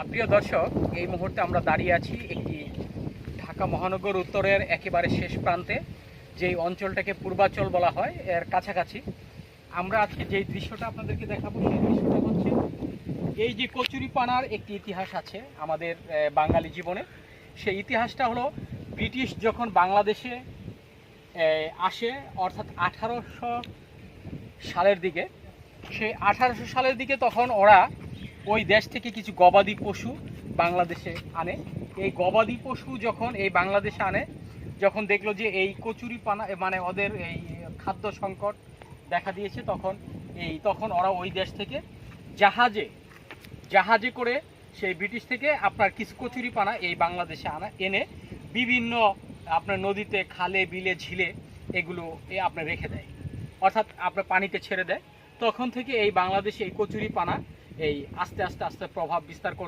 প্রিয় দর্শক, এই মুহূর্তে আমরা দাঁড়িয়ে আছি একটি ঢাকা মহানগর উত্তরের একেবারে শেষ প্রান্তে, যেই অঞ্চলটাকে পূর্বাঞ্চল বলা হয়, এর কাছাকাছি। আমরা আজকে যেই দৃশ্যটা আপনাদেরকে দেখাবো সেই দৃশ্যটা হচ্ছে এই যে কচুরিপানার একটি ইতিহাস আছে আমাদের বাঙালি জীবনে। সেই ইতিহাসটা হলো ব্রিটিশ যখন বাংলাদেশে আসে, অর্থাৎ 1800 সালের দিকে। সেই 1800 সালের দিকে তখন ওরা ওই দেশ থেকে কিছু গবাদি পশু বাংলাদেশে আনে। এই গবাদি পশু যখন এই বাংলাদেশে আনে, যখন দেখলো যে এই কচুরিপানা মানে ওদের এই খাদ্য সংকট দেখা দিয়েছে, তখন ওরা ওই দেশ থেকে জাহাজে করে সেই ব্রিটিশ থেকে আপনার কিছু কচুরিপানা এই বাংলাদেশে এনে বিভিন্ন আপনার নদীতে, খালে, বিলে, ঝিলে এগুলো আপনার রেখে দেয়, অর্থাৎ আপনার পানিতে ছেড়ে দেয়। তখন থেকে এই বাংলাদেশে এই কচুরিপানা এই আস্তে আস্তে প্রভাব বিস্তার